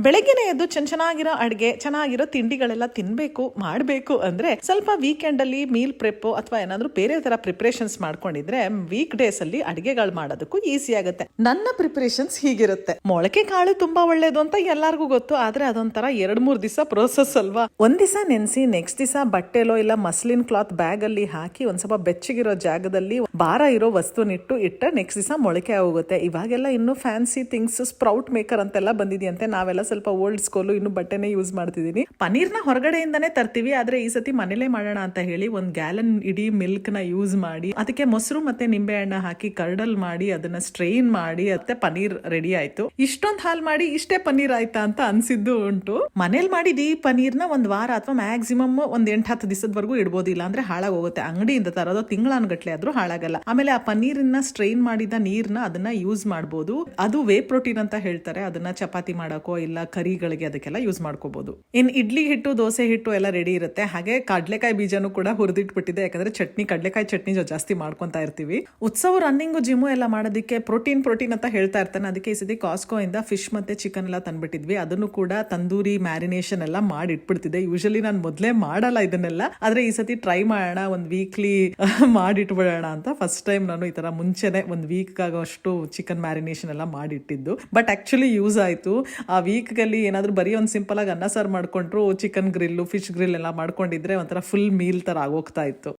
ಬೆಳಗ್ಗೆನೆ ಎದ್ದು ಚೆನ್ನಾಗಿರೋ ಅಡ್ಗೆ ಚೆನ್ನಾಗಿರೋ ತಿಂಡಿಗಳೆಲ್ಲ ತಿನ್ಬೇಕು ಮಾಡಬೇಕು ಅಂದ್ರೆ ಸ್ವಲ್ಪ ವೀಕೆಂಡ್ ಅಲ್ಲಿ ಮೀಲ್ ಪ್ರೆಪ್ ಅಥವಾ ಏನಾದ್ರೂ ಬೇರೆ ತರ ಪ್ರಿಪರೇಷನ್ಸ್ ಮಾಡ್ಕೊಂಡಿದ್ರೆ ವೀಕ್ ಡೇಸ್ ಅಲ್ಲಿ ಅಡ್ಗೆಗಳು ಮಾಡೋದಕ್ಕೂ ಈಸಿ ಆಗುತ್ತೆ. ನನ್ನ ಪ್ರಿಪರೇಷನ್ಸ್ ಹೀಗಿರುತ್ತೆ. ಮೊಳಕೆ ಕಾಳು ತುಂಬಾ ಒಳ್ಳೇದು ಅಂತ ಎಲ್ಲಾರ್ಗೂ ಗೊತ್ತು, ಆದ್ರೆ ಅದೊಂಥರ 2-3 ದಿವಸ ಪ್ರೋಸೆಸ್ ಅಲ್ವಾ. ಒಂದ್ ದಿವಸ ನೆನೆಸಿ ನೆಕ್ಸ್ಟ್ ದಿವಸ ಬಟ್ಟೆಲೋ ಇಲ್ಲ ಮಸ್ಲಿನ್ ಕ್ಲಾತ್ ಬ್ಯಾಗ್ ಅಲ್ಲಿ ಹಾಕಿ ಒಂದ್ ಸ್ವಲ್ಪ ಬೆಚ್ಚಗಿರೋ ಜಾಗದಲ್ಲಿ ಭಾರ ಇರೋ ವಸ್ತುನಿಟ್ಟು ನೆಕ್ಸ್ಟ್ ದಿವಸ ಮೊಳಕೆ ಹೋಗುತ್ತೆ. ಇವಾಗೆಲ್ಲ ಇನ್ನು ಫ್ಯಾನ್ಸಿ ಥಿಂಗ್ಸ್ ಸ್ಪ್ರೌಟ್ ಮೇಕರ್ ಅಂತೆಲ್ಲ ಬಂದಿದೆಯಂತೆ. ನಾವೆಲ್ಲ ಸ್ವಲ್ಪ ಓಲ್ಡ್ ಸ್ಕೂಲ್ ಇನ್ನು ಬಟ್ಟೆನೇ ಯೂಸ್ ಮಾಡ್ತಿದೀನಿ. ಪನೀರ್ನ ಹೊರಗಡೆಯಿಂದಾನೇ ತರ್ತೀವಿ, ಆದ್ರೆ ಈ ಸತಿ ಮನೇಲೆ ಮಾಡೋಣ ಅಂತ ಹೇಳಿ 1 ಗ್ಯಾಲನ್ ಇಡೀ ಮಿಲ್ಕ್ ನ ಯೂಸ್ ಮಾಡಿ ಅದಕ್ಕೆ ಮೊಸರು ಮತ್ತೆ ನಿಂಬೆ ಹಣ್ಣು ಹಾಕಿ ಕರ್ಡಲ್ ಮಾಡಿ ಅದನ್ನ ಸ್ಟ್ರೈನ್ ಮಾಡಿ ಮತ್ತೆ ಪನೀರ್ ರೆಡಿ ಆಯ್ತು. ಇಷ್ಟೊಂದು ಹಾಲ್ ಮಾಡಿ ಇಷ್ಟೇ ಪನೀರ್ ಆಯ್ತಾ ಅಂತ ಅನ್ಸಿದ್ದು ಉಂಟು. ಮನೇಲಿ ಮಾಡಿದ ಈ ಪನೀರ್ನ 1 ವಾರ ಅಥವಾ ಮ್ಯಾಕ್ಸಿಮಮ್ 8-10 ದಿವಸದವರೆಗೂ ಇಡ್ಬೋದು, ಇಲ್ಲ ಅಂದ್ರೆ ಹಾಳಾಗೋಗುತ್ತೆ. ಅಂಗಡಿಯಿಂದ ತರೋದು ತಿಂಗಳಾನ್ಗಟ್ಲೆ ಆದ್ರೂ ಹಾಳಾಗಲ್ಲ. ಆಮೇಲೆ ಆ ಪನೀರ್ನ ಸ್ಟ್ರೈನ್ ಮಾಡಿದ ನೀರ್ನ ಅದನ್ನ ಯೂಸ್ ಮಾಡಬಹುದು. ಅದು ವೇ ಪ್ರೋಟೀನ್ ಅಂತ ಹೇಳ್ತಾರೆ. ಅದನ್ನ ಚಪಾತಿ ಮಾಡಕೋ ಇಲ್ಲ ಕರಿಗಳಿಗೆ ಅದಕ್ಕೆಲ್ಲ ಯೂಸ್ ಮಾಡ್ಕೋಬಹುದು. ಇನ್ ಇಡ್ಲಿ ಹಿಟ್ಟು ದೋಸೆ ಹಿಟ್ಟು ಎಲ್ಲ ರೆಡಿ ಇರುತ್ತೆ. ಹಾಗೆ ಕಡ್ಲೆಕಾಯಿ ಬೀಜನೂ ಕೂಡ ಹುರಿದಿಟ್ಬಿಟ್ಟಿದೆ, ಯಾಕಂದ್ರೆ ಕಡ್ಲೆಕಾಯಿ ಚಟ್ನಿ ಜಾಸ್ತಿ ಮಾಡ್ಕೊಂತಾ ಇರ್ತೀವಿ. ಉತ್ಸವ ರನ್ನಿಂಗ್ ಜಿಮ್ಮು ಎಲ್ಲ ಮಾಡೋದಕ್ಕೆ ಪ್ರೋಟೀನ್ ಅಂತ ಹೇಳ್ತಾ ಇರ್ತಾನೆ. ಅದಕ್ಕೆ ಈ ಸತಿ ಕಾಸ್ಕೋ ಇಂದ ಫಿಶ್ ಮತ್ತೆ ಚಿಕನ್ ಎಲ್ಲ ತಂದ್ಬಿಟ್ಟಿದ್ವಿ. ಅದನ್ನು ಕೂಡ ತಂದೂರಿ ಮ್ಯಾರಿನೇಷನ್ ಎಲ್ಲ ಮಾಡಿ ಇಟ್ಬಿಡ್ತಿದ್ದೆ. ಯೂಶಲಿ ನಾನು ಮೊದ್ಲೇ ಮಾಡಲ್ಲ ಇದನ್ನೆಲ್ಲ, ಆದ್ರೆ ಈ ಸತಿ ಟ್ರೈ ಮಾಡೋಣ, ಒಂದು ವೀಕ್ಲಿ ಮಾಡಿಟ್ಬಿಡೋಣ ಅಂತ ಫಸ್ಟ್ ಟೈಮ್ ನಾನು ಈ ತರ ಮುಂಚೆನೆ 1 ವೀಕ್ ಆಗೋಷ್ಟು ಚಿಕನ್ ಮ್ಯಾರಿನೇಷನ್ ಎಲ್ಲ ಮಾಡಿಟ್ಟಿದ್ದು. ಬಟ್ ಆಕ್ಚುಲಿ ಯೂಸ್ ಆಯ್ತು. ಆ ವೀಕ್ ಅಲ್ಲಿ ಏನಾದ್ರೂ ಬರೀ ಒಂದು ಸಿಂಪಲ್ ಆಗಿ ಅನ್ನ ಸಾರು ಮಾಡ್ಕೊಂಡ್ರು ಚಿಕನ್ ಗ್ರಿಲ್ ಫಿಶ್ ಗ್ರಿಲ್ ಎಲ್ಲ ಮಾಡ್ಕೊಂಡಿದ್ರೆ ಒಂಥರ ಫುಲ್ ಮೀಲ್ ತರ ಆಗೋಗ್ತಾ ಇತ್ತು.